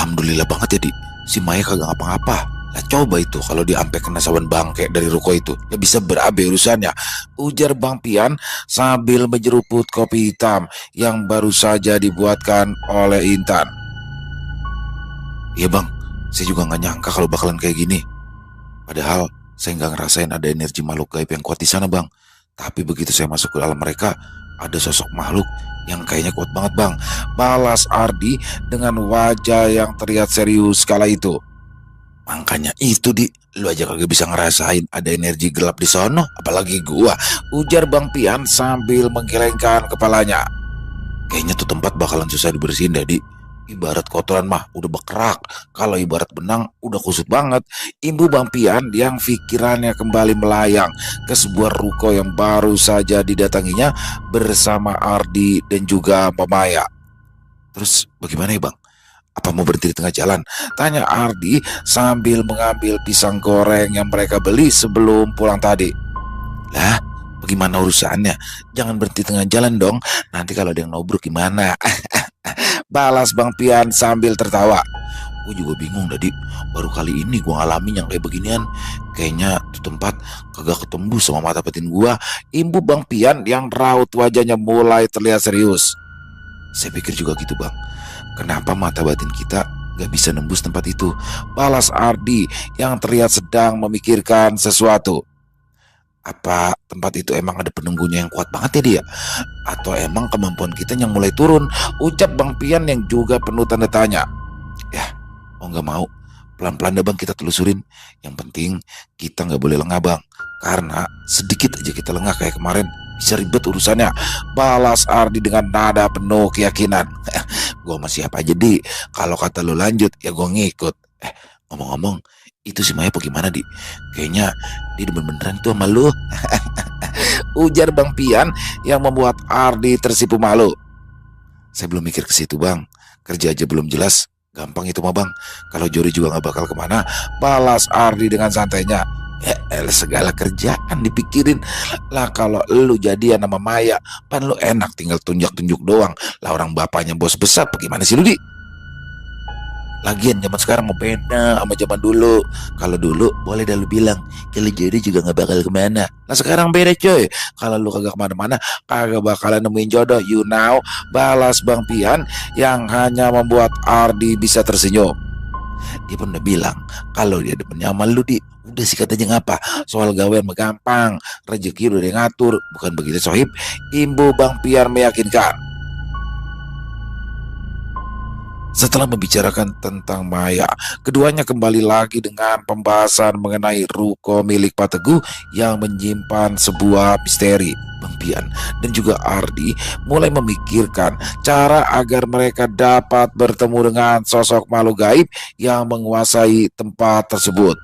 Alhamdulillah banget ya, Di. Si Maya kagak ngapa-ngapa. Lah coba itu kalau dia ampe kena sawan bangke dari ruko itu, ya bisa berabe urusannya. Ujar Bang Pian sambil menjeruput kopi hitam yang baru saja dibuatkan oleh Intan. Iya bang, saya juga nggak nyangka kalau bakalan kayak gini. Padahal saya nggak ngerasain ada energi makhluk gaib yang kuat di sana bang. Tapi begitu saya masuk ke dalam mereka, ada sosok makhluk yang kayaknya kuat banget bang. Balas Ardi dengan wajah yang terlihat serius kala itu. Makanya itu Di, lu aja kagak bisa ngerasain ada energi gelap di sono, apalagi gua. Ujar Bang Pian sambil menggelengkan kepalanya. Kayaknya tuh tempat bakalan susah dibersihin dah Di. Ibarat kotoran mah udah bekerak, kalau ibarat benang udah kusut banget. Imbu Bang Pian yang pikirannya kembali melayang ke sebuah ruko yang baru saja didatanginya bersama Ardi dan juga Mbak Maya. Terus bagaimana ya bang? Apa mau berhenti di tengah jalan? Tanya Ardi sambil mengambil pisang goreng yang mereka beli sebelum pulang tadi. Lah, bagaimana urusannya? Jangan berhenti tengah jalan dong. Nanti kalau ada yang nobruk gimana? Balas Bang Pian sambil tertawa. Gue juga bingung tadi. Baru kali ini gue ngalamin yang kayak beginian. Kayaknya tuh tempat kagak ketembus sama mata batin gue. Imbu Bang Pian yang raut wajahnya mulai terlihat serius. Saya pikir juga gitu bang. Kenapa mata batin kita gak bisa nembus tempat itu? Balas Ardi yang terlihat sedang memikirkan sesuatu. Apa tempat itu emang ada penunggunya yang kuat banget ya dia? Atau emang kemampuan kita yang mulai turun? Ucap Bang Pian yang juga penuh tanda tanya. Ya, mau gak mau, pelan-pelan deh bang kita telusurin. Yang penting kita gak boleh lengah bang. Karena sedikit aja kita lengah kayak kemarin, bisa ribet urusannya. Balas Ardi dengan nada penuh keyakinan. Gue masih siap aja Di. Kalau kata lu lanjut ya gue ngikut. Ngomong-ngomong, itu si Maya apa gimana Di? Kayaknya dia demen beneran tuh sama lu. Ujar Bang Pian yang membuat Ardi tersipu malu. Saya belum mikir ke situ bang. Kerja aja belum jelas, gampang itu mah bang. Kalau Jori juga gak bakal kemana. Balas Ardi dengan santainya. Segala kerjaan dipikirin. Lah kalau lu jadian sama Maya, pan lu enak tinggal tunjuk-tunjuk doang. Lah orang bapaknya bos besar, bagaimana sih lu Di? Lagian zaman sekarang mau beda sama zaman dulu. Kalau dulu boleh dah lu bilang kalau jadi juga gak bakal kemana. Nah sekarang beda coy. Kalau lu kagak kemana-mana, kagak bakalan nemuin jodoh. You know. Balas Bang Pian yang hanya membuat Ardi bisa tersenyum. Dia pun udah bilang kalau dia demennya sama lu Di, udah sih katanya ngapa. Soal gawean mah gampang, rezeki udah dia ngatur. Bukan begitu Sohib? Imbu Bang Pian meyakinkan. Setelah membicarakan tentang Maya, keduanya kembali lagi dengan pembahasan mengenai ruko milik Pak Teguh yang menyimpan sebuah misteri. Bang Pian dan juga Ardi mulai memikirkan cara agar mereka dapat bertemu dengan sosok makhluk gaib yang menguasai tempat tersebut.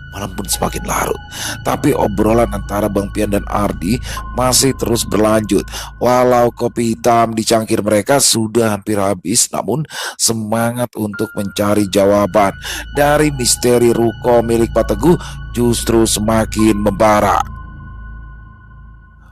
Malam pun semakin larut, tapi obrolan antara Bang Pian dan Ardi masih terus berlanjut. Walau kopi hitam di cangkir mereka sudah hampir habis, namun semangat untuk mencari jawaban dari misteri ruko milik Pak Teguh justru semakin membara.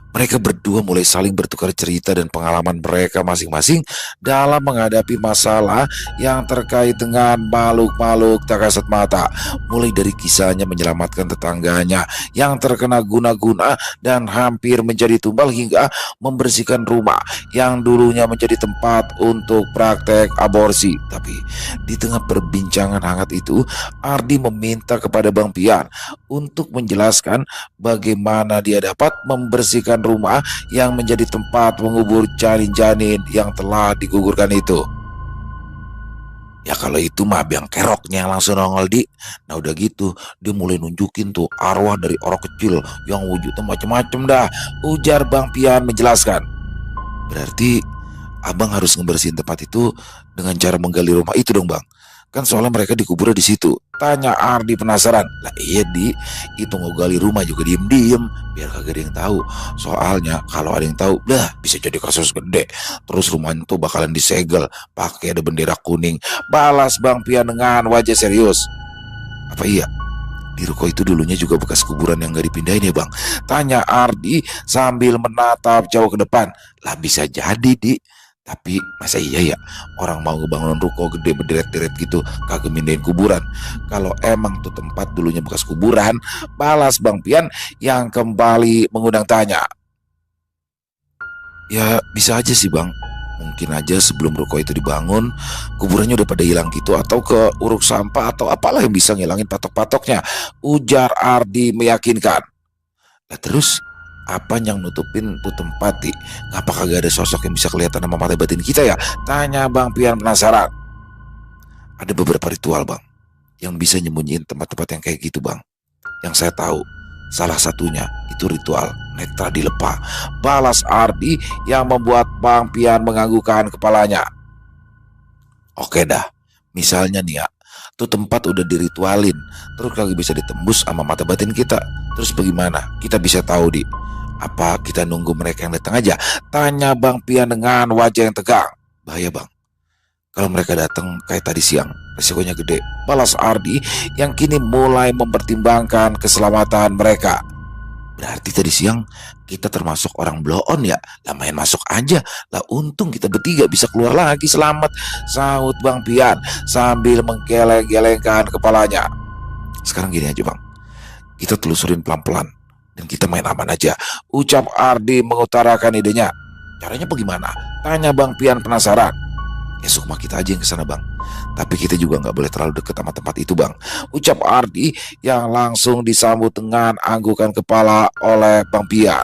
Mereka berdua mulai saling bertukar cerita dan pengalaman mereka masing-masing dalam menghadapi masalah yang terkait dengan makhluk-makhluk tak kasat mata. Mulai dari kisahnya menyelamatkan tetangganya yang terkena guna-guna dan hampir menjadi tumbal, hingga membersihkan rumah yang dulunya menjadi tempat untuk praktek aborsi. Tapi di tengah perbincangan hangat itu, Ardi meminta kepada Bang Pian untuk menjelaskan bagaimana dia dapat membersihkan rumah yang menjadi tempat mengubur janin-janin yang telah digugurkan itu. Ya kalau itu mah Biang Keroknya langsung nongol Di. Nah udah gitu dia mulai nunjukin tuh arwah dari orang kecil yang wujudnya macem-macem dah. Ujar Bang Pian menjelaskan. Berarti abang harus ngebersihin tempat itu dengan cara menggali rumah itu dong bang. Kan soalnya mereka dikuburnya di situ. Tanya Ardi penasaran. Lah iya Di, itu ngegali rumah juga diem-diem biar kagak ada yang tahu. Soalnya kalau ada yang tahu, dah bisa jadi kasus gede. Terus rumahnya tuh bakalan disegel pakai ada bendera kuning. Balas Bang Pian dengan wajah serius. Apa iya di ruko itu dulunya juga bekas kuburan yang gak dipindahin ya bang? Tanya Ardi sambil menatap jauh ke depan. Lah bisa jadi Di, Tapi masa iya ya orang mau ngebangun ruko gede berderet-deret gitu kagak mindahin kuburan? Kalau emang tuh tempat dulunya bekas kuburan, balas Bang Pian yang kembali mengundang tanya. Ya bisa aja sih Bang. Mungkin aja sebelum ruko itu dibangun, kuburannya udah pada hilang gitu atau ke uruk sampah atau apalah yang bisa ngilangin patok-patoknya. Ujar Ardi meyakinkan. Lah terus apa yang nutupin tuh tempat di? Ngapa kagak ada sosok yang bisa kelihatan sama mata batin kita ya? Tanya Bang Pian penasaran. Ada beberapa ritual Bang yang bisa nyembunyiin tempat-tempat yang kayak gitu Bang. Yang saya tahu salah satunya itu ritual netra dilepa. Balas Ardi yang membuat Bang Pian menganggukkan kepalanya. Oke dah, misalnya nih ya, tuh tempat udah diritualin, terus kagak bisa ditembus sama mata batin kita. Terus bagaimana? Kita bisa tahu di? Apa kita nunggu mereka yang datang aja? Tanya Bang Pian dengan wajah yang tegang. Bahaya Bang, kalau mereka datang kayak tadi siang, resikonya gede. Balas Ardi yang kini mulai mempertimbangkan keselamatan mereka. Berarti tadi siang kita termasuk orang blow on ya? Lah main masuk aja. Lah untung kita bertiga bisa keluar lagi selamat. Sahut Bang Pian sambil menggeleng-gelengkan kepalanya. Sekarang gini aja Bang, kita telusurin pelan-pelan dan kita main aman aja. Ucap Ardi mengutarakan idenya. Caranya bagaimana? Tanya Bang Pian penasaran. Ya sukma kita aja yang kesana Bang. Tapi kita juga nggak boleh terlalu dekat sama tempat itu Bang. Ucap Ardi yang langsung disambut dengan anggukan kepala oleh Bang Pian.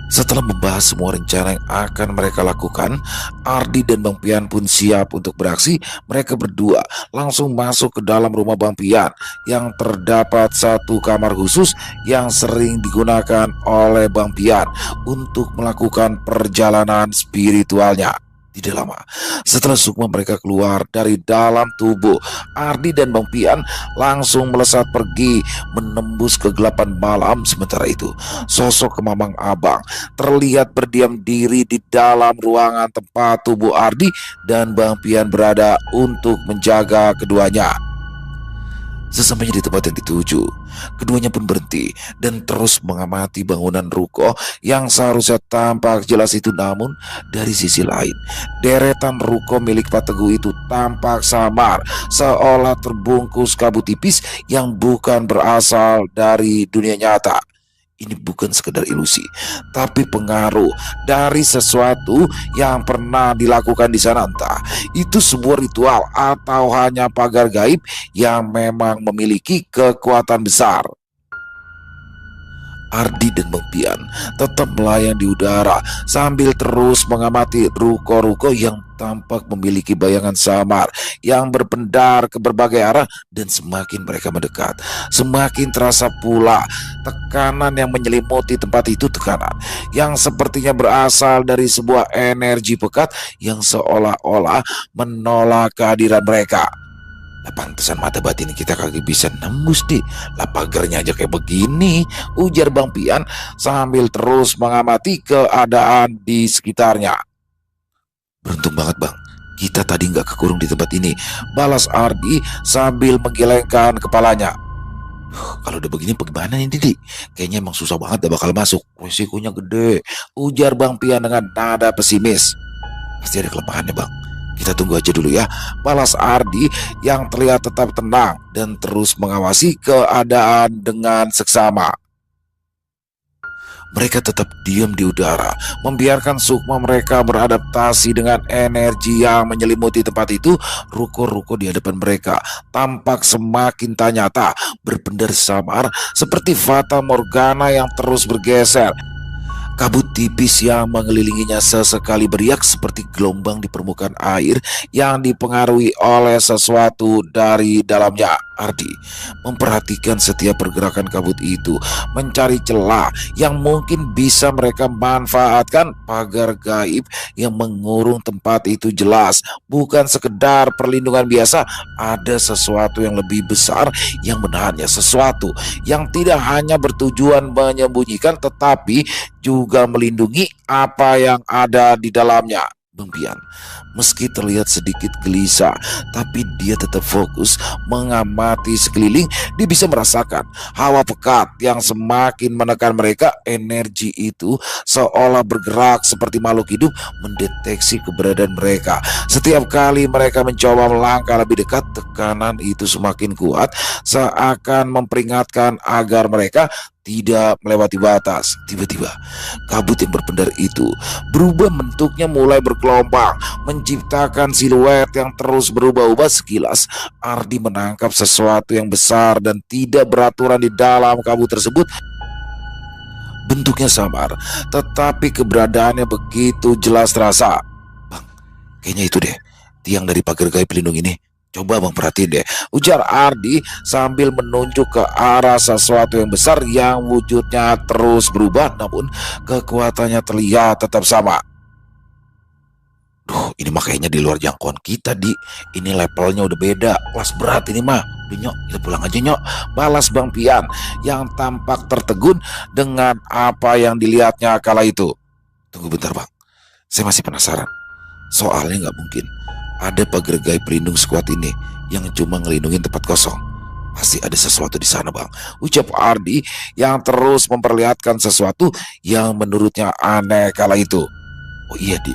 Setelah membahas semua rencana yang akan mereka lakukan, Ardi dan Bang Pian pun siap untuk beraksi. Mereka berdua langsung masuk ke dalam rumah Bang Pian yang terdapat satu kamar khusus yang sering digunakan oleh Bang Pian untuk melakukan perjalanan spiritualnya. Tidak lama setelah sukma mereka keluar dari dalam tubuh Ardi dan Bang Pian langsung melesat pergi menembus kegelapan malam. Sementara itu sosok Kemamang Abang terlihat berdiam diri di dalam ruangan tempat tubuh Ardi dan Bang Pian berada untuk menjaga keduanya. Sesampainya di tempat yang dituju, keduanya pun berhenti dan terus mengamati bangunan ruko yang seharusnya tampak jelas itu. Namun dari sisi lain, deretan ruko milik Pak Teguh itu tampak samar, seolah terbungkus kabut tipis yang bukan berasal dari dunia nyata. Ini bukan sekedar ilusi, tapi pengaruh dari sesuatu yang pernah dilakukan di sana. Entah itu sebuah ritual atau hanya pagar gaib yang memang memiliki kekuatan besar. Ardi dan Bang Pian tetap melayang di udara sambil terus mengamati ruko-ruko yang tampak memiliki bayangan samar yang berpendar ke berbagai arah. Dan semakin mereka mendekat, semakin terasa pula tekanan yang menyelimuti tempat itu. Tekanan yang sepertinya berasal dari sebuah energi pekat yang seolah-olah menolak kehadiran mereka. Lah pantesan mata batin kita kagak bisa nembus di. Lah pagarnya aja kayak begini, ujar Bang Pian sambil terus mengamati keadaan di sekitarnya. Beruntung banget Bang, kita tadi nggak kekurung di tempat ini. Balas Ardi sambil menggelengkan kepalanya. Kalau udah begini bagaimana nih Didi? Kayaknya emang susah banget dah bakal masuk. Risikonya gede, ujar Bang Pian dengan nada pesimis. Pasti ada kelemahannya Bang. Kita tunggu aja dulu ya. Balas Ardi yang terlihat tetap tenang dan terus mengawasi keadaan dengan seksama. Mereka tetap diam di udara, membiarkan sukma mereka beradaptasi dengan energi yang menyelimuti tempat itu. Ruko-ruko di hadapan mereka tampak semakin tak nyata, berpendar samar seperti fata morgana yang terus bergeser. Kabut tipis yang mengelilinginya sesekali beriak seperti gelombang di permukaan air yang dipengaruhi oleh sesuatu dari dalamnya. Ardi memperhatikan setiap pergerakan kabut itu, mencari celah yang mungkin bisa mereka manfaatkan. Pagar gaib yang mengurung tempat itu jelas bukan sekedar perlindungan biasa. Ada sesuatu yang lebih besar yang menahannya, sesuatu yang tidak hanya bertujuan menyembunyikan tetapi juga melindungi apa yang ada di dalamnya. Bang Pian, meski terlihat sedikit gelisah, tapi dia tetap fokus mengamati sekeliling. Dia bisa merasakan hawa pekat yang semakin menekan mereka. Energi itu seolah bergerak seperti makhluk hidup, mendeteksi keberadaan mereka. Setiap kali mereka mencoba melangkah lebih dekat, tekanan itu semakin kuat, seakan memperingatkan agar mereka tidak melewati batas. Tiba-tiba kabut yang berpendar itu berubah bentuknya, mulai bergelombang, menciptakan siluet yang terus berubah-ubah. Sekilas Ardi menangkap sesuatu yang besar dan tidak beraturan di dalam kabut tersebut. Bentuknya samar, tetapi keberadaannya begitu jelas terasa. Bang, kayaknya itu deh tiang dari pagar gaib pelindung ini. Coba bang perhatiin deh, ujar Ardi sambil menunjuk ke arah sesuatu yang besar yang wujudnya terus berubah, namun kekuatannya terlihat tetap sama. Duh, ini mah kayaknya di luar jangkauan kita, Di. Ini levelnya udah beda, kelas berat ini mah. Udah Nyok, kita pulang aja Nyok, balas Bang Pian yang tampak tertegun dengan apa yang dilihatnya kala itu. Tunggu bentar bang, saya masih penasaran. Soalnya nggak mungkin ada pagar gaib pelindung sekuat ini yang cuma ngelindungin tempat kosong. Pasti ada sesuatu di sana bang, ucap Ardi yang terus memperlihatkan sesuatu yang menurutnya aneh kala itu. Oh iya Di,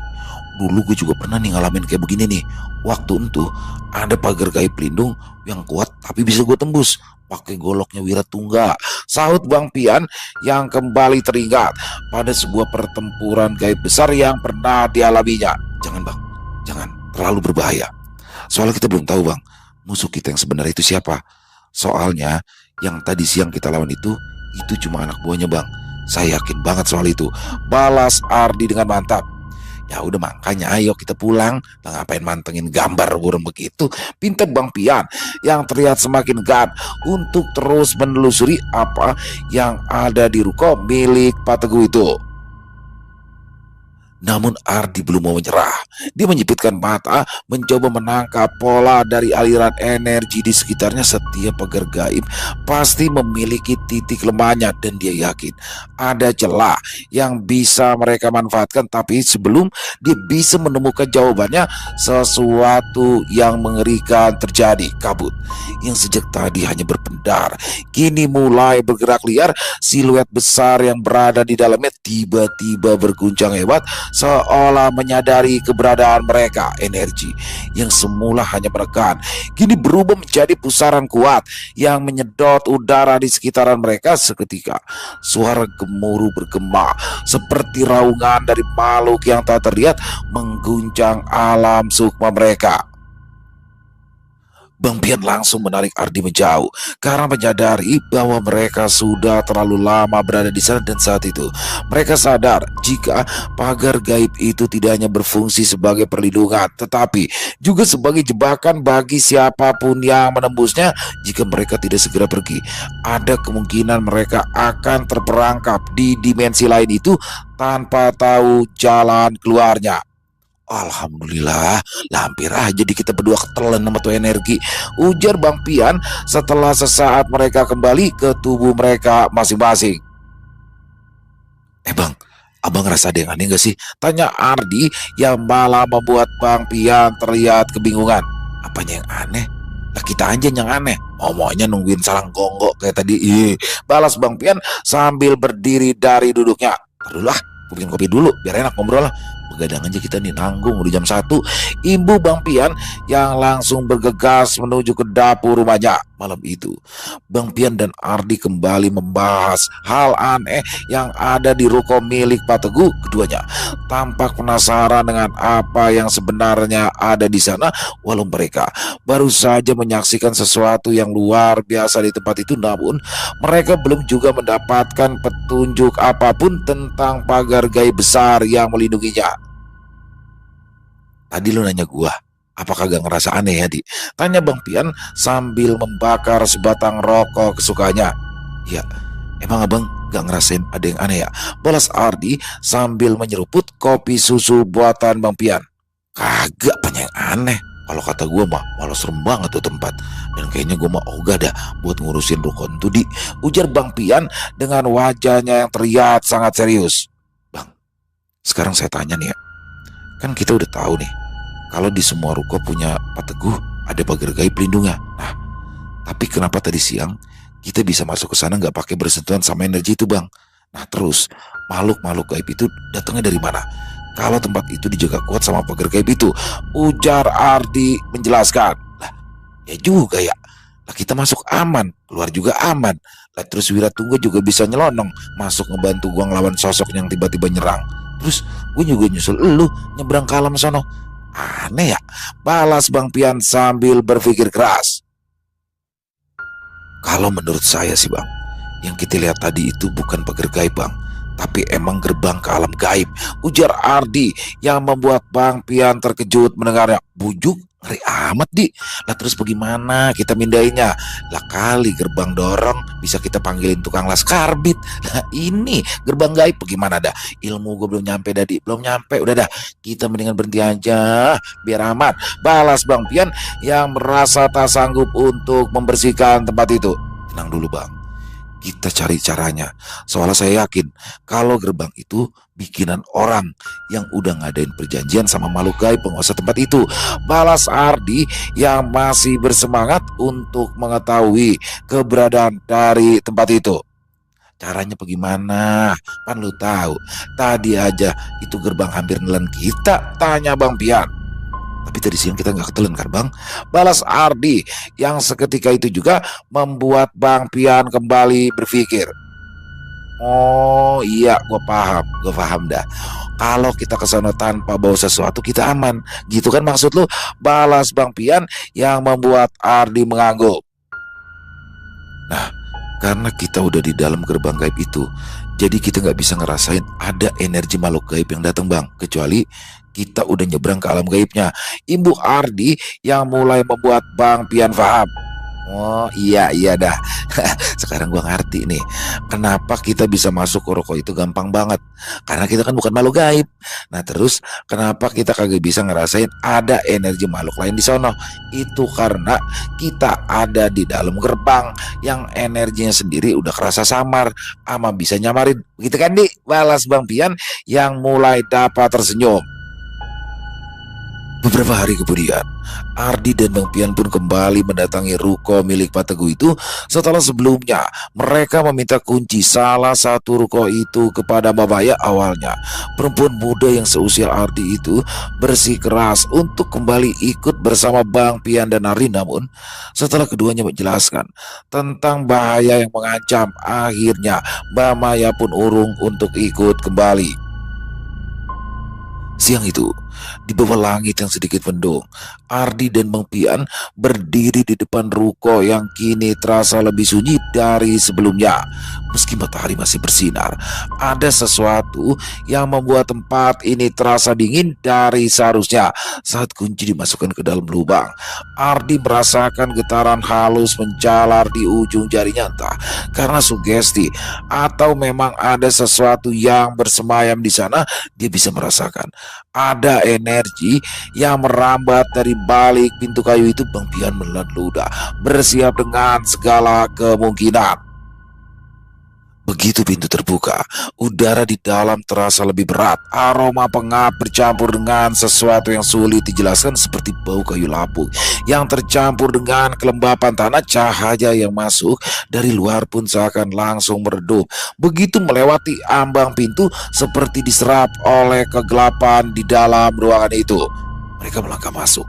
dulu gue juga pernah nih ngalamin kayak begini nih. Waktu itu ada pagar gaib pelindung yang kuat tapi bisa gue tembus pakai goloknya Wiratungga, sahut Bang Pian yang kembali teringat pada sebuah pertempuran gaib besar yang pernah dialaminya. Jangan bang, jangan, terlalu berbahaya. Soalnya kita belum tahu bang, musuh kita yang sebenarnya itu siapa. Soalnya yang tadi siang kita lawan itu cuma anak buahnya bang. Saya yakin banget soal itu, balas Ardi dengan mantap. Ya udah makanya ayo kita pulang. Lah ngapain mantengin gambar burung begitu, pintar Bang Pian yang terlihat semakin gan untuk terus menelusuri apa yang ada di ruko milik Pak Teguh itu. Namun Ardi belum mau menyerah. Dia menyipitkan mata, mencoba menangkap pola dari aliran energi di sekitarnya. Setiap pagar gaib pasti memiliki titik lemahnya dan dia yakin ada celah yang bisa mereka manfaatkan. Tapi sebelum dia bisa menemukan jawabannya, sesuatu yang mengerikan terjadi. Kabut yang sejak tadi hanya berpendar kini mulai bergerak liar. Siluet besar yang berada di dalamnya tiba-tiba berguncang hebat, seolah menyadari keberadaan mereka. Energi yang semula hanya menekan kini berubah menjadi pusaran kuat yang menyedot udara di sekitaran mereka. Seketika suara gemuruh bergema seperti raungan dari makhluk yang tak terlihat mengguncang alam sukma mereka. Bang Pian langsung menarik Ardi menjauh karena menyadari bahwa mereka sudah terlalu lama berada di sana. Dan saat itu mereka sadar jika pagar gaib itu tidak hanya berfungsi sebagai perlindungan, tetapi juga sebagai jebakan bagi siapapun yang menembusnya. Jika mereka tidak segera pergi, ada kemungkinan mereka akan terperangkap di dimensi lain itu tanpa tahu jalan keluarnya. Alhamdulillah, hampir aja di kita berdua ketelan sama tuh energi, ujar Bang Pian setelah sesaat mereka kembali ke tubuh mereka masing-masing. Bang, abang ngerasa ada yang aneh gak sih? Tanya Ardi yang malah membuat Bang Pian terlihat kebingungan. Apanya yang aneh? Lah kita aja yang aneh, ngomongnya nungguin salang gonggok kayak tadi. Balas Bang Pian sambil berdiri dari duduknya. Dulu lah, gue bikin kopi dulu biar enak ngobrol lah. Begadang aja kita nih, nanggung udah jam 1. Imbu Bang Pian yang langsung bergegas menuju ke dapur rumahnya. Malam itu Bang Pian dan Ardi kembali membahas hal aneh yang ada di ruko milik Pak Teguh. Keduanya tampak penasaran dengan apa yang sebenarnya ada di sana. Walau mereka baru saja menyaksikan sesuatu yang luar biasa di tempat itu, namun mereka belum juga mendapatkan petunjuk apapun tentang pagar gaib besar yang melindunginya. Tadi lu nanya gua, apakah gak ngerasa aneh ya, Di? Tanya Bang Pian sambil membakar sebatang rokok kesukaannya. Ya, emang abang gak ngerasain ada yang aneh ya? Balas Ardi sambil menyeruput kopi susu buatan Bang Pian. Kagak, banyak yang aneh. Kalau kata gua mah malah serem banget tuh tempat. Dan kayaknya gua mah ogah dah buat ngurusin rukun tuh, Di, ujar Bang Pian dengan wajahnya yang terlihat sangat serius. Bang, sekarang saya tanya nih ya, Kan kita udah tahu nih, kalau di semua ruko punya Pak Teguh ada pagar gaib pelindungnya. Nah, tapi kenapa tadi siang kita bisa masuk ke sana nggak pakai bersentuhan sama energi itu, Bang? Nah, terus makhluk-makhluk gaib itu datangnya dari mana? Kalau tempat itu dijaga kuat sama pagar gaib itu, ujar Ardi menjelaskan. Lah, ya juga ya. Lah kita masuk aman, keluar juga aman. Lah terus Wiratungga juga bisa nyelonong masuk ngebantu gua ngelawan sosok yang tiba-tiba nyerang. Terus gue juga nyusul elu nyebrang ke alam sono. Aneh ya, balas Bang Pian sambil berpikir keras. Kalau menurut saya sih Bang, yang kita lihat tadi itu bukan pagar gaib Bang, tapi emang gerbang ke alam gaib, ujar Ardi yang membuat Bang Pian terkejut mendengarnya. Bujuk, ngeri amat Di. Lah terus bagaimana kita mindahinnya? Lah kali gerbang dorong bisa kita panggilin tukang las karbit. Lah ini gerbang gaib bagaimana dah? Ilmu gue belum nyampe Dadi, belum nyampe. Udah dah, kita mendingan berhenti aja biar aman, balas Bang Pian yang merasa tak sanggup untuk membersihkan tempat itu. Tenang dulu Bang, kita cari caranya. Soalnya saya yakin kalau gerbang itu bikinan orang yang udah ngadain perjanjian sama makhluk gaib penguasa tempat itu, balas Ardi yang masih bersemangat untuk mengetahui keberadaan dari tempat itu. Caranya bagaimana? Pan lu tahu, tadi aja itu gerbang hampir nelen kita, tanya Bang Pian. Tapi tadi siang kita nggak ketelan kan Bang? Balas Ardi yang seketika itu juga membuat Bang Pian kembali berpikir. Oh iya, gue paham dah. Kalau kita ke sana tanpa bawa sesuatu kita aman, gitu kan maksud lu? Balas Bang Pian yang membuat Ardi mengangguk. Nah, karena kita udah di dalam gerbang gaib itu, jadi kita nggak bisa ngerasain ada energi makhluk gaib yang datang Bang, kecuali kita udah nyebrang ke alam gaibnya, imbuk Ardi yang mulai membuat Bang Pian paham. Oh iya dah. Sekarang gua ngerti nih kenapa kita bisa masuk ke ruko itu gampang banget. Karena kita kan bukan makhluk gaib. Nah terus kenapa kita kagak bisa ngerasain ada energi makhluk lain di sono? Itu karena kita ada di dalam gerbang yang energinya sendiri udah kerasa samar ama bisa nyamarin. Begitu kan Di? Balas Bang Pian yang mulai dapat tersenyum. Beberapa hari kemudian, Ardi dan Bang Pian pun kembali mendatangi ruko milik Pak Teguh itu setelah sebelumnya mereka meminta kunci salah satu ruko itu kepada Mbak Maya. Awalnya, perempuan muda yang seusia Ardi itu bersikeras untuk kembali ikut bersama Bang Pian dan Ardi. Namun, setelah keduanya menjelaskan tentang bahaya yang mengancam, akhirnya Mbak Maya pun urung untuk ikut kembali. Siang itu, di bawah langit yang sedikit mendung, Ardi dan Bang Pian berdiri di depan ruko yang kini terasa lebih sunyi dari sebelumnya. Meski matahari masih bersinar, ada sesuatu yang membuat tempat ini terasa dingin dari seharusnya. Saat kunci dimasukkan ke dalam lubang, Ardi merasakan getaran halus menjalar di ujung jarinya, entah karena sugesti atau memang ada sesuatu yang bersemayam di sana. Dia bisa merasakan ada energi yang merambat dari balik pintu kayu itu. Bang Pian menelan ludah, bersiap dengan segala kemungkinan. Begitu pintu terbuka, udara di dalam terasa lebih berat. Aroma pengap bercampur dengan sesuatu yang sulit dijelaskan seperti bau kayu lapuk yang tercampur dengan kelembapan tanah. Cahaya yang masuk dari luar pun seakan langsung meredup. Begitu melewati ambang pintu seperti diserap oleh kegelapan di dalam ruangan itu. Mereka melangkah masuk,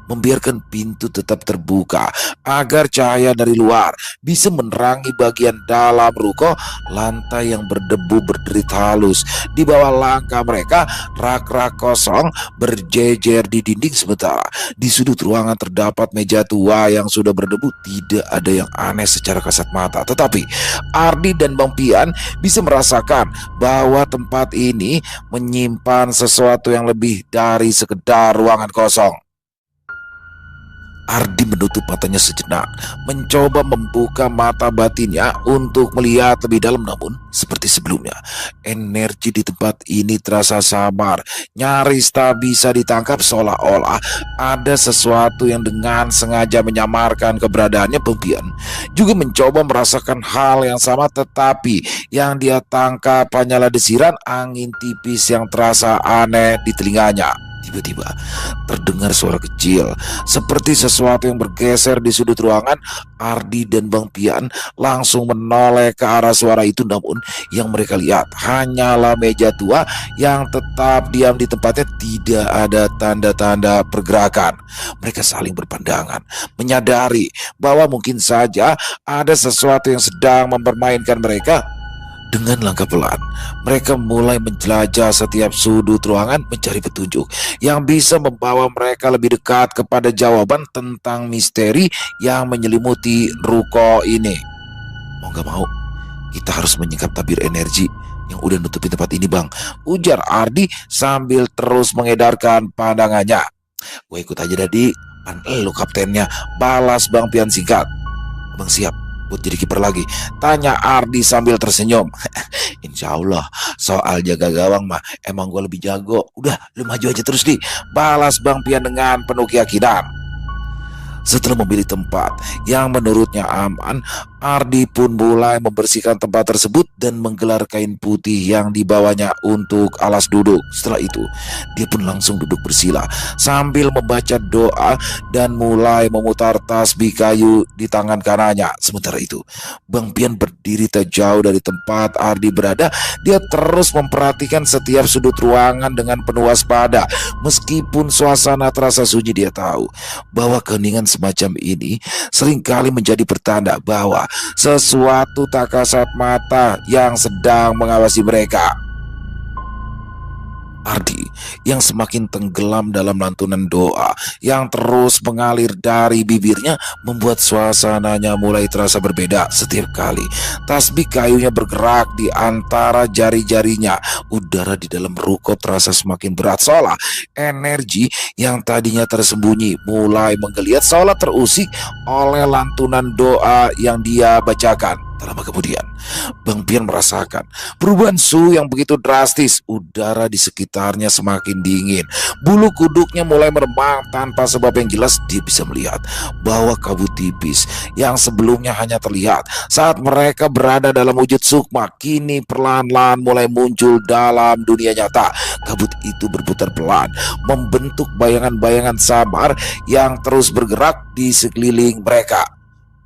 membiarkan pintu tetap terbuka agar cahaya dari luar bisa menerangi bagian dalam ruko. Lantai yang berdebu berderit halus di bawah langkah mereka, rak-rak kosong berjejer di dinding. Sementara di sudut ruangan terdapat meja tua yang sudah berdebu. Tidak ada yang aneh secara kasat mata, tetapi Ardi dan Bang Pian bisa merasakan bahwa tempat ini menyimpan sesuatu yang lebih dari sekedar ruangan kosong. Ardi menutup matanya sejenak, mencoba membuka mata batinnya untuk melihat lebih dalam. Namun seperti sebelumnya, energi di tempat ini terasa samar, nyaris tak bisa ditangkap, seolah-olah ada sesuatu yang dengan sengaja menyamarkan keberadaannya. Bang Pian juga mencoba merasakan hal yang sama, tetapi yang dia tangkap hanyalah desiran angin tipis yang terasa aneh di telinganya. Tiba-tiba terdengar suara kecil seperti sesuatu yang bergeser di sudut ruangan. Ardi dan Bang Pian langsung menoleh ke arah suara itu, namun yang mereka lihat hanyalah meja tua yang tetap diam di tempatnya, tidak ada tanda-tanda pergerakan. Mereka saling berpandangan, menyadari bahwa mungkin saja ada sesuatu yang sedang mempermainkan mereka. Dengan langkah pelan, mereka mulai menjelajah setiap sudut ruangan mencari petunjuk yang bisa membawa mereka lebih dekat kepada jawaban tentang misteri yang menyelimuti ruko ini. Mau gak mau, kita harus menyingkap tabir energi yang udah nutupin tempat ini, Bang, ujar Ardi sambil terus mengedarkan pandangannya. Gue ikut aja Dadi, pan lu kaptennya, balas Bang Pian singkat. Abang siap buat jadi kiper lagi? Tanya Ardi sambil tersenyum. Insya Allah, soal jaga gawang mah emang gue lebih jago. Udah, lu maju aja terus di, balas Bang Pian dengan penuh keyakinan. Setelah memilih tempat yang menurutnya aman, Ardi pun mulai membersihkan tempat tersebut dan menggelar kain putih yang dibawanya untuk alas duduk. Setelah itu, dia pun langsung duduk bersila sambil membaca doa dan mulai memutar tasbih kayu di tangan kanannya. Sementara itu, Bang Pian berdiri tak jauh dari tempat Ardi berada. Dia terus memperhatikan setiap sudut ruangan dengan penuh waspada. Meskipun suasana terasa sunyi, dia tahu bahwa keheningan semacam ini seringkali menjadi pertanda bahwa sesuatu tak kasat mata yang sedang mengawasi mereka. Ardi yang semakin tenggelam dalam lantunan doa yang terus mengalir dari bibirnya membuat suasananya mulai terasa berbeda setiap kali tasbih kayunya bergerak di antara jari-jarinya. Udara di dalam ruko terasa semakin berat, seolah energi yang tadinya tersembunyi mulai menggeliat, seolah terusik oleh lantunan doa yang dia bacakan. Tak lama kemudian, Bang Pian merasakan perubahan suhu yang begitu drastis. Udara di sekitarnya semakin dingin. Bulu kuduknya mulai meremang tanpa sebab yang jelas. Dia bisa melihat bahwa kabut tipis yang sebelumnya hanya terlihat saat mereka berada dalam wujud sukma, kini perlahan-lahan mulai muncul dalam dunia nyata. Kabut itu berputar pelan, membentuk bayangan-bayangan samar yang terus bergerak di sekeliling mereka.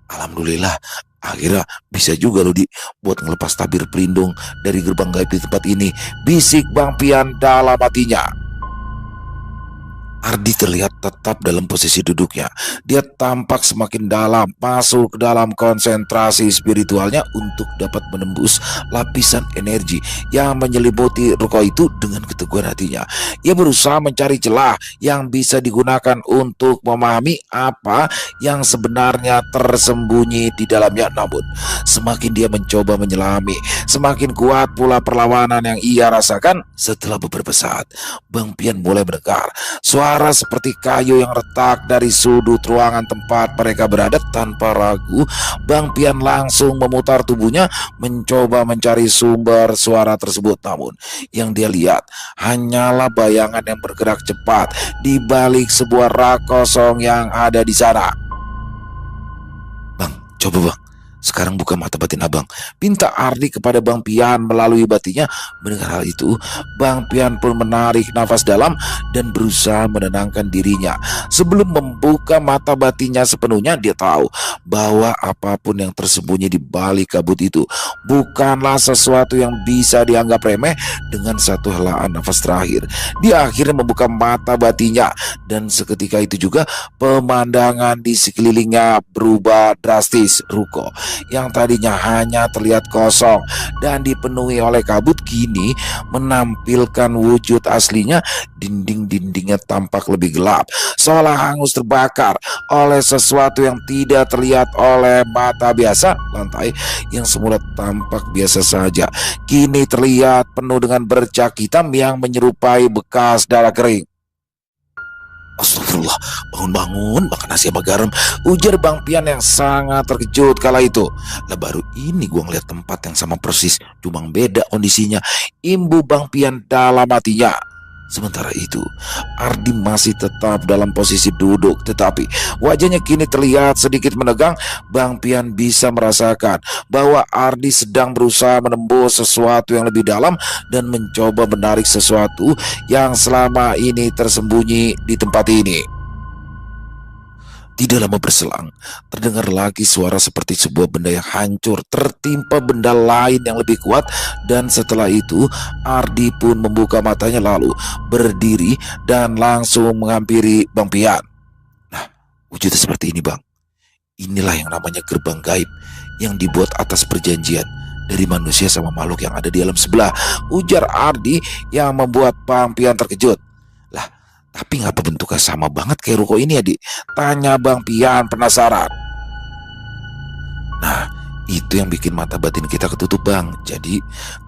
Alhamdulillah, akhirnya bisa juga lo di buat ngelepas tabir pelindung dari gerbang gaib di tempat ini, bisik Bang Pian dalam hatinya. Ardi terlihat tetap dalam posisi duduknya. Dia tampak semakin dalam, masuk ke dalam konsentrasi spiritualnya untuk dapat menembus lapisan energi yang menyelimuti ruko itu. Dengan keteguhan hatinya, ia berusaha mencari celah yang bisa digunakan untuk memahami apa yang sebenarnya tersembunyi di dalamnya. Namun, semakin dia mencoba menyelami, semakin kuat pula perlawanan yang ia rasakan. Setelah beberapa saat, Bang Pian mulai mendengar suara seperti kayu yang retak dari sudut ruangan tempat mereka berada. Tanpa ragu, Bang Pian langsung memutar tubuhnya mencoba mencari sumber suara tersebut. Namun yang dia lihat hanyalah bayangan yang bergerak cepat di balik sebuah rak kosong yang ada di sana. Bang, coba bang, sekarang buka mata batin abang, pinta Ardi kepada Bang Pian melalui batinnya. Mendengar hal itu, Bang Pian pun menarik nafas dalam dan berusaha menenangkan dirinya. Sebelum membuka mata batinnya sepenuhnya, dia tahu bahwa apapun yang tersembunyi di balik kabut itu bukanlah sesuatu yang bisa dianggap remeh. Dengan satu helaan nafas terakhir, dia akhirnya membuka mata batinnya, dan seketika itu juga pemandangan di sekelilingnya berubah drastis. Ruko yang tadinya hanya terlihat kosong dan dipenuhi oleh kabut kini menampilkan wujud aslinya. Dinding-dindingnya tampak lebih gelap, seolah hangus terbakar oleh sesuatu yang tidak terlihat oleh mata biasa. Lantai yang semula tampak biasa saja kini terlihat penuh dengan bercak hitam yang menyerupai bekas darah kering. Astagfirullah, bangun-bangun makan nasi sama garam, ujar Bang Pian yang sangat terkejut kala itu. Lah baru ini gua ngeliat tempat yang sama persis, cuma beda kondisinya, imbu Bang Pian dalam hatinya. Sementara itu, Ardi masih tetap dalam posisi duduk, tetapi wajahnya kini terlihat sedikit menegang. Bang Pian bisa merasakan bahwa Ardi sedang berusaha menembus sesuatu yang lebih dalam dan mencoba menarik sesuatu yang selama ini tersembunyi di tempat ini. Tidak lama berselang, terdengar lagi suara seperti sebuah benda yang hancur tertimpa benda lain yang lebih kuat, dan setelah itu Ardi pun membuka matanya lalu berdiri dan langsung menghampiri Bang Pian. Nah, wujudnya seperti ini, Bang. Inilah yang namanya gerbang gaib yang dibuat atas perjanjian dari manusia sama makhluk yang ada di alam sebelah, ujar Ardi yang membuat Bang Pian terkejut. Lah, tapi ngapa bentuknya sama banget kayak ruko ini, Adik? Tanya Bang Pian penasaran. Nah, itu yang bikin mata batin kita ketutup, Bang. Jadi,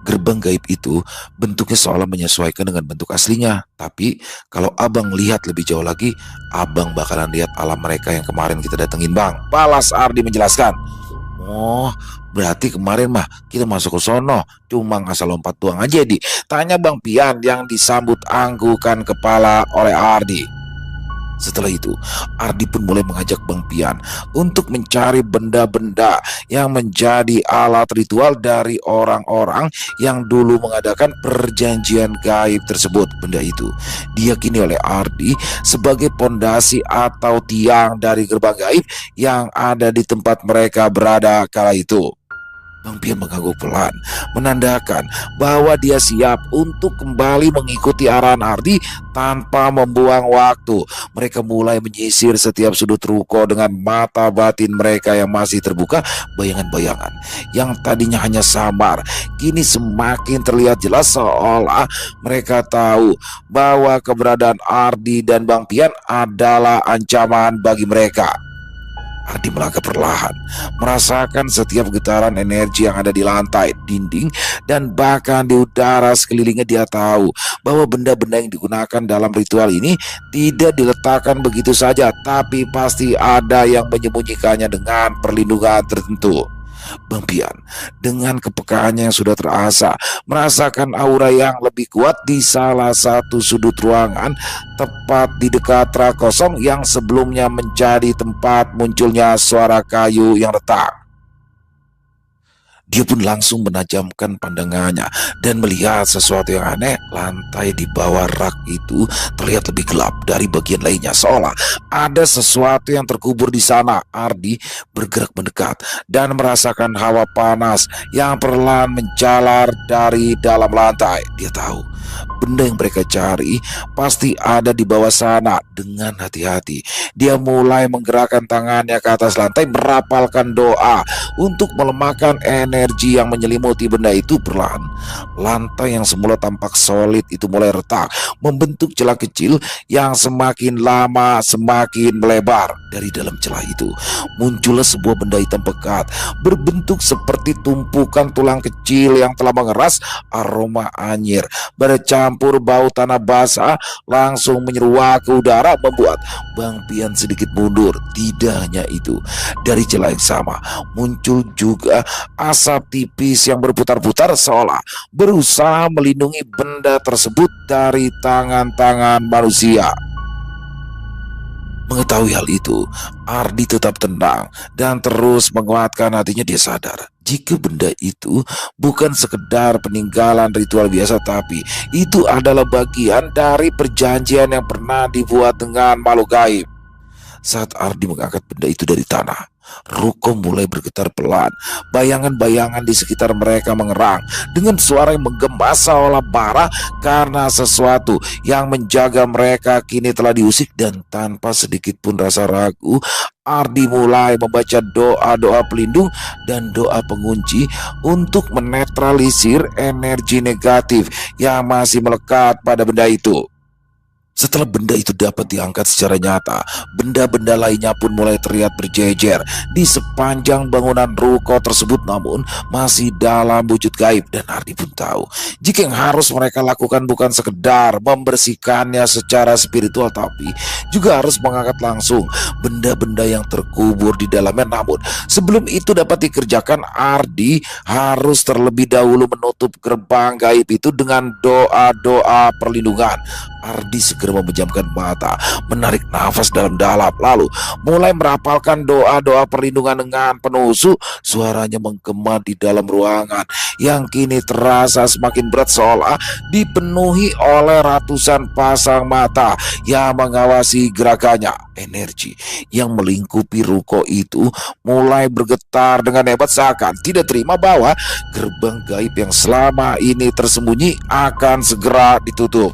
gerbang gaib itu bentuknya seolah menyesuaikan dengan bentuk aslinya. Tapi, kalau Abang lihat lebih jauh lagi, Abang bakalan lihat alam mereka yang kemarin kita datengin, Bang. Balas Ardi menjelaskan. Oh, berarti kemarin mah kita masuk ke sono cuma ngasal lompat doang aja, Di. Tanya Bang Pian yang disambut anggukan kepala oleh Ardi. Setelah itu, Ardi pun mulai mengajak Bang Pian untuk mencari benda-benda yang menjadi alat ritual dari orang-orang yang dulu mengadakan perjanjian gaib tersebut. Benda itu diyakini oleh Ardi sebagai pondasi atau tiang dari gerbang gaib yang ada di tempat mereka berada kala itu. Bang Pian mengangguk pelan, menandakan bahwa dia siap untuk kembali mengikuti arahan Ardi tanpa membuang waktu. Mereka mulai menyisir setiap sudut ruko dengan mata batin mereka yang masih terbuka. Bayangan-bayangan yang tadinya hanya samar, kini semakin terlihat jelas, seolah mereka tahu bahwa keberadaan Ardi dan Bang Pian adalah ancaman bagi mereka. Ardi melangkah perlahan, merasakan setiap getaran energi yang ada di lantai, dinding, dan bahkan di udara sekelilingnya. Dia tahu bahwa benda-benda yang digunakan dalam ritual ini tidak diletakkan begitu saja, tapi pasti ada yang menyembunyikannya dengan perlindungan tertentu. Bang Pian dengan kepekaannya yang sudah terasa merasakan aura yang lebih kuat di salah satu sudut ruangan, tepat di dekat rak kosong yang sebelumnya menjadi tempat munculnya suara kayu yang retak. Dia pun langsung menajamkan pandangannya dan melihat sesuatu yang aneh. Lantai di bawah rak itu terlihat lebih gelap dari bagian lainnya, seolah ada sesuatu yang terkubur di sana. Ardi bergerak mendekat dan merasakan hawa panas yang perlahan menjalar dari dalam lantai. Dia tahu benda yang mereka cari pasti ada di bawah sana. Dengan hati-hati, dia mulai menggerakkan tangannya ke atas lantai, merapalkan doa untuk melemahkan energi yang menyelimuti benda itu. Perlahan, lantai yang semula tampak solid itu mulai retak, membentuk celah kecil yang semakin lama semakin melebar. Dari dalam celah itu muncullah sebuah benda hitam pekat, berbentuk seperti tumpukan tulang kecil yang telah mengeras. Aroma anyir bercampur bau tanah basah langsung menyeruak ke udara, membuat Bang Pian sedikit mundur. Tidak hanya itu, dari celah yang sama muncul juga asap tipis yang berputar-putar, seolah berusaha melindungi benda tersebut dari tangan-tangan manusia. Mengetahui hal itu, Ardi tetap tenang dan terus menguatkan hatinya. Dia sadar jika benda itu bukan sekedar peninggalan ritual biasa, tapi itu adalah bagian dari perjanjian yang pernah dibuat dengan makhluk gaib. Saat Ardi mengangkat benda itu dari tanah, ruko mulai bergetar pelan. Bayangan-bayangan di sekitar mereka mengerang dengan suara yang menggema, seolah marah karena sesuatu yang menjaga mereka kini telah diusik. Dan tanpa sedikit pun rasa ragu, Ardi mulai membaca doa-doa pelindung dan doa pengunci untuk menetralisir energi negatif yang masih melekat pada benda itu. Setelah benda itu dapat diangkat secara nyata, benda-benda lainnya pun mulai terlihat berjejer di sepanjang bangunan ruko tersebut, namun masih dalam wujud gaib. Dan Ardi pun tahu jika yang harus mereka lakukan bukan sekedar membersihkannya secara spiritual, tapi juga harus mengangkat langsung benda-benda yang terkubur di dalamnya. Namun sebelum itu dapat dikerjakan, Ardi harus terlebih dahulu menutup gerbang gaib itu dengan doa-doa perlindungan. Ardi segera memejamkan mata, menarik nafas dalam-dalam, lalu mulai merapalkan doa-doa perlindungan dengan penuh husu. Suaranya menggema di dalam ruangan yang kini terasa semakin berat, seolah dipenuhi oleh ratusan pasang mata yang mengawasi gerakannya. Energi yang melingkupi ruko itu mulai bergetar dengan hebat, seakan tidak terima bahwa gerbang gaib yang selama ini tersembunyi akan segera ditutup.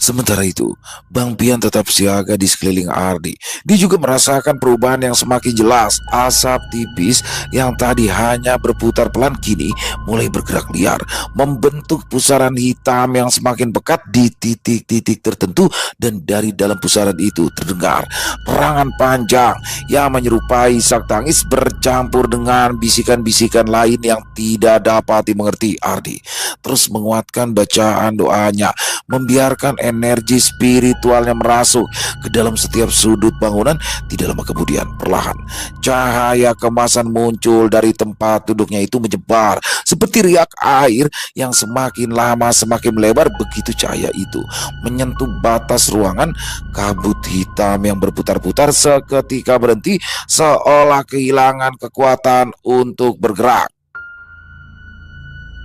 Sementara itu, Bang Pian tetap siaga di sekeliling Ardi. Dia juga merasakan perubahan yang semakin jelas. Asap tipis yang tadi hanya berputar pelan kini mulai bergerak liar, membentuk pusaran hitam yang semakin pekat di titik-titik tertentu. Dan dari dalam pusaran itu terdengar perangan panjang yang menyerupai isak tangis bercampur dengan bisikan-bisikan lain yang tidak dapat dimengerti. Ardi terus menguatkan bacaan doanya, membiarkan energi spiritualnya merasuk ke dalam setiap sudut bangunan. Tidak lama kemudian, perlahan cahaya kemasan muncul dari tempat duduknya itu, menyebar seperti riak air yang semakin lama semakin melebar. Begitu cahaya itu menyentuh batas ruangan, kabut hitam yang berputar-putar seketika berhenti, seolah kehilangan kekuatan untuk bergerak.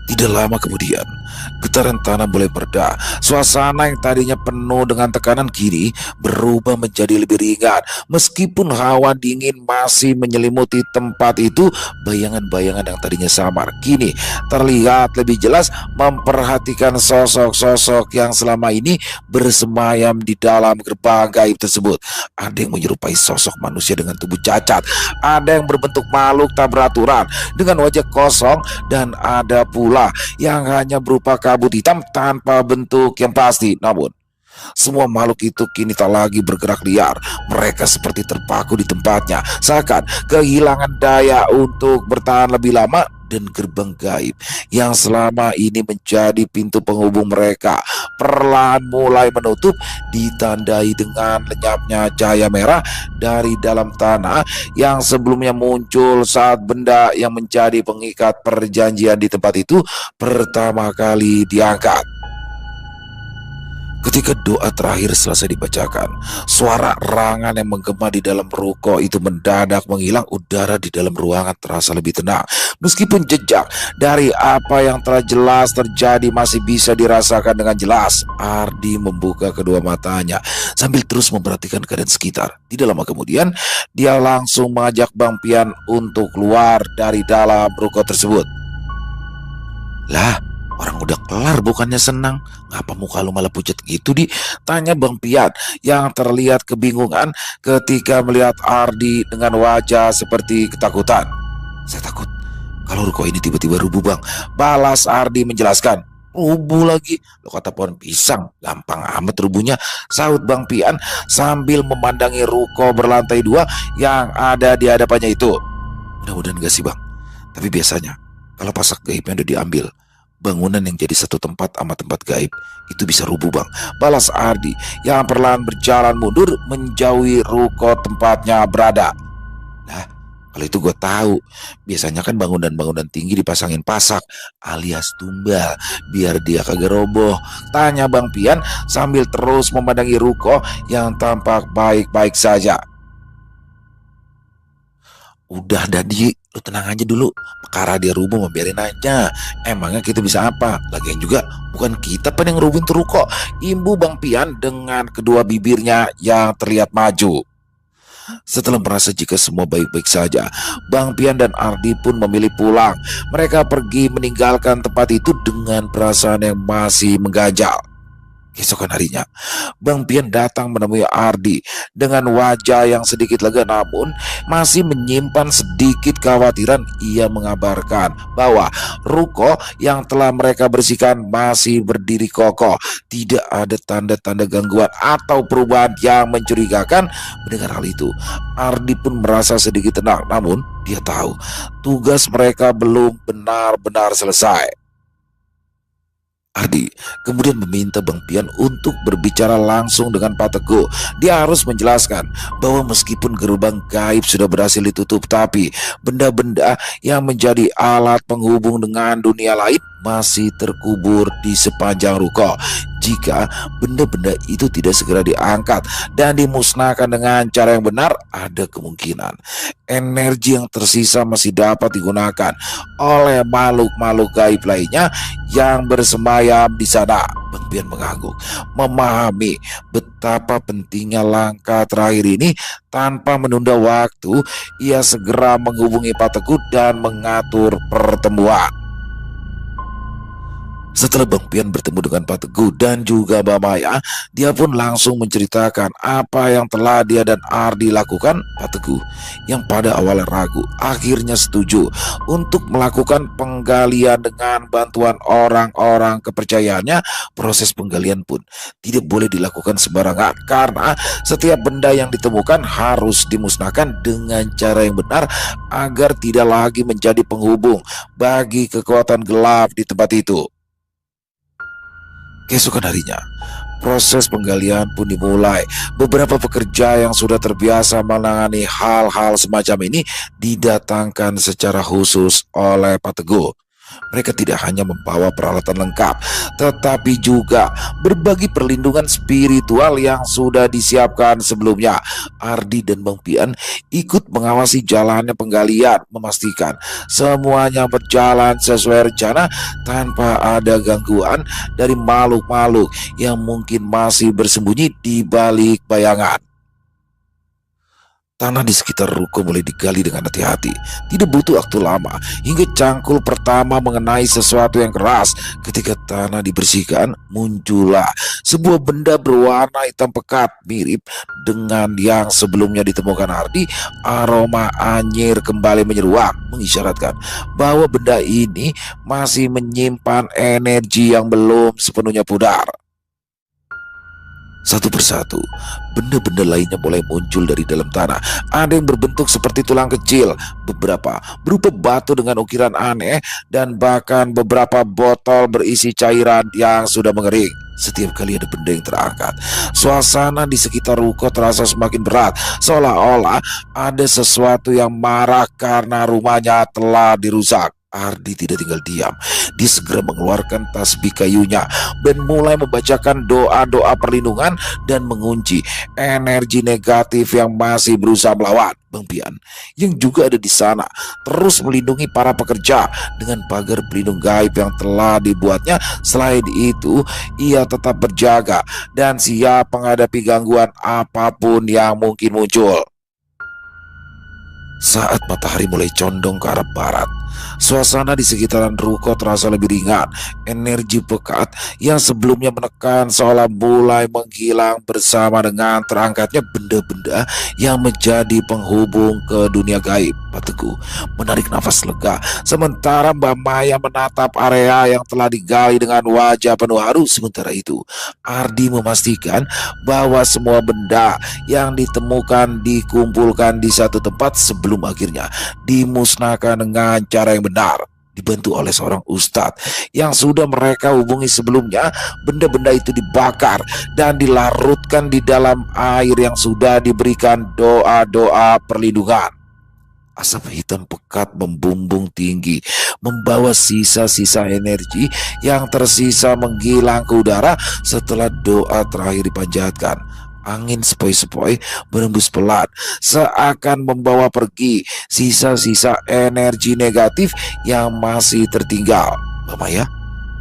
Tidak lama kemudian, getaran tanah mulai mereda. Suasana yang tadinya penuh dengan tekanan kini berubah menjadi lebih ringan. Meskipun hawa dingin masih menyelimuti tempat itu, bayangan-bayangan yang tadinya samar kini terlihat lebih jelas, memperhatikan sosok-sosok yang selama ini bersemayam di dalam gerbang gaib tersebut. Ada yang menyerupai sosok manusia dengan tubuh cacat, ada yang berbentuk makhluk tak beraturan dengan wajah kosong, dan ada pula yang hanya berupa kabut hitam tanpa bentuk yang pasti. Namun semua makhluk itu kini tak lagi bergerak liar. Mereka seperti terpaku di tempatnya, seakan kehilangan daya untuk bertahan lebih lama. Dan gerbang gaib yang selama ini menjadi pintu penghubung mereka perlahan mulai menutup, ditandai dengan lenyapnya cahaya merah dari dalam tanah yang sebelumnya muncul saat benda yang menjadi pengikat perjanjian di tempat itu pertama kali diangkat. Ketika doa terakhir selesai dibacakan, suara erangan yang menggema di dalam ruko itu mendadak menghilang. Udara di dalam ruangan terasa lebih tenang. Meskipun jejak dari apa yang telah jelas terjadi masih bisa dirasakan dengan jelas. Ardi membuka kedua matanya sambil terus memperhatikan keadaan sekitar. Tidak lama kemudian, dia langsung mengajak Bang Pian untuk keluar dari dalam ruko tersebut. Lah, orang udah kelar bukannya senang, ngapa muka lu malah pucat gitu, Di? Tanya Bang Pian yang terlihat kebingungan ketika melihat Ardi dengan wajah seperti ketakutan. Saya takut kalau ruko ini tiba-tiba rubuh, Bang. Balas Ardi menjelaskan. Rubuh lagi? Lo kata pohon pisang, gampang amat rubuhnya, sahut Bang Pian sambil memandangi ruko berlantai 2 yang ada di hadapannya itu. Mudah-mudahan gak sih, Bang. Tapi biasanya kalau pasak gaibnya udah diambil, bangunan yang jadi satu tempat sama tempat gaib itu bisa rubuh, Bang. Balas Ardi yang perlahan berjalan mundur menjauhi ruko tempatnya berada. Nah, kalau itu gue tahu. Biasanya kan bangunan-bangunan tinggi dipasangin pasak alias tumbal biar dia kagak roboh. Tanya Bang Pian sambil terus memandangi ruko yang tampak baik-baik saja. Udah Dadi, lu tenang aja dulu. Perkara dia rubuh membiarin aja. Emangnya kita bisa apa? Lagian juga bukan kita yang ngerubuhin tuh ruko. Imbu Bang Pian dengan kedua bibirnya yang terlihat maju. Setelah merasa jika semua baik-baik saja, Bang Pian dan Ardi pun memilih pulang. Mereka pergi meninggalkan tempat itu dengan perasaan yang masih mengganjal. Keesokan harinya, Bang Pian datang menemui Ardi dengan wajah yang sedikit lega, namun masih menyimpan sedikit kekhawatiran. Ia mengabarkan bahwa ruko yang telah mereka bersihkan masih berdiri kokoh. Tidak ada tanda-tanda gangguan atau perubahan yang mencurigakan. Mendengar hal itu, Ardi pun merasa sedikit tenang, namun dia tahu tugas mereka belum benar-benar selesai. Ardi kemudian meminta Bang Pian untuk berbicara langsung dengan Pak Teguh. Dia harus menjelaskan bahwa meskipun gerbang gaib sudah berhasil ditutup, tapi benda-benda yang menjadi alat penghubung dengan dunia lain masih terkubur di sepanjang ruko. Jika benda-benda itu tidak segera diangkat dan dimusnahkan dengan cara yang benar, ada kemungkinan energi yang tersisa masih dapat digunakan oleh makhluk-makhluk gaib lainnya yang bersemayam di sana. Bang Pian mengangguk, memahami betapa pentingnya langkah terakhir ini. Tanpa menunda waktu, ia segera menghubungi Pak Teguh dan mengatur pertemuan. Setelah Bang Pian bertemu dengan Pak Teguh dan juga Mbak Maya, dia pun langsung menceritakan apa yang telah dia dan Ardi lakukan. Pak Teguh yang pada awalnya ragu akhirnya setuju untuk melakukan penggalian dengan bantuan orang-orang kepercayaannya. Proses penggalian pun tidak boleh dilakukan sembarangan karena setiap benda yang ditemukan harus dimusnahkan dengan cara yang benar agar tidak lagi menjadi penghubung bagi kekuatan gelap di tempat itu. Keesokan harinya, proses penggalian pun dimulai. Beberapa pekerja yang sudah terbiasa menangani hal-hal semacam ini didatangkan secara khusus oleh Pak Teguh. Mereka tidak hanya membawa peralatan lengkap, tetapi juga berbagi perlindungan spiritual yang sudah disiapkan sebelumnya. Ardi dan Bang Pian ikut mengawasi jalannya penggalian, memastikan semuanya berjalan sesuai rencana tanpa ada gangguan dari makhluk-makhluk yang mungkin masih bersembunyi di balik bayangan. Tanah di sekitar ruko mulai digali dengan hati-hati. Tidak butuh waktu lama hingga cangkul pertama mengenai sesuatu yang keras. Ketika tanah dibersihkan, muncullah sebuah benda berwarna hitam pekat mirip dengan yang sebelumnya ditemukan Ardi. Aroma anyir kembali menyeruak, mengisyaratkan bahwa benda ini masih menyimpan energi yang belum sepenuhnya pudar. Satu persatu, benda-benda lainnya mulai muncul dari dalam tanah. Ada yang berbentuk seperti tulang kecil, beberapa berupa batu dengan ukiran aneh, dan bahkan beberapa botol berisi cairan yang sudah mengering. Setiap kali ada benda yang terangkat, suasana di sekitar ruko terasa semakin berat, seolah-olah ada sesuatu yang marah karena rumahnya telah dirusak. Ardi tidak tinggal diam. Dia segera mengeluarkan tasbih kayunya dan mulai membacakan doa-doa perlindungan dan mengunci energi negatif yang masih berusaha melawan. Bang Pian yang juga ada di sana terus melindungi para pekerja dengan pagar pelindung gaib yang telah dibuatnya. Selain itu, ia tetap berjaga dan siap menghadapi gangguan apapun yang mungkin muncul. Saat matahari mulai condong ke arah barat, suasana di sekitaran ruko terasa lebih ringan. Energi pekat yang sebelumnya menekan seolah mulai menghilang bersama dengan terangkatnya benda-benda yang menjadi penghubung ke dunia gaib. Pak Teguh menarik nafas lega, sementara Mbak Maya menatap area yang telah digali dengan wajah penuh haru. Sementara itu, Ardi memastikan bahwa semua benda yang ditemukan dikumpulkan di satu tempat sebelum akhirnya dimusnahkan dengan cara yang benar. Dibantu oleh seorang ustadz yang sudah mereka hubungi sebelumnya, benda-benda itu dibakar dan dilarutkan di dalam air yang sudah diberikan doa-doa perlindungan. Asap hitam pekat membumbung tinggi, membawa sisa-sisa energi yang tersisa menghilang ke udara setelah doa terakhir dipanjatkan. Angin sepoi-sepoi berembus pelan, seakan membawa pergi sisa-sisa energi negatif yang masih tertinggal. Mbak Maya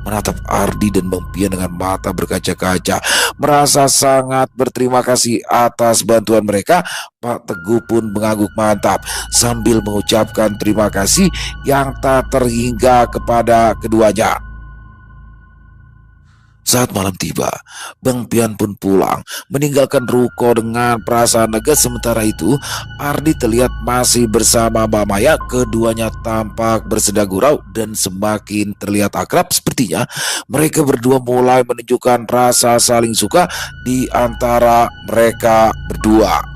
menatap Ardi dan Bang Pian dengan mata berkaca-kaca, merasa sangat berterima kasih atas bantuan mereka. Pak Teguh pun mengangguk mantap sambil mengucapkan terima kasih yang tak terhingga kepada keduanya. Saat malam tiba, Bang Pian pun pulang, meninggalkan ruko dengan perasaan lega. Sementara itu, Ardi terlihat masih bersama Mbak Maya. Keduanya tampak bersenda gurau dan semakin terlihat akrab. Sepertinya mereka berdua mulai menunjukkan rasa saling suka di antara mereka berdua.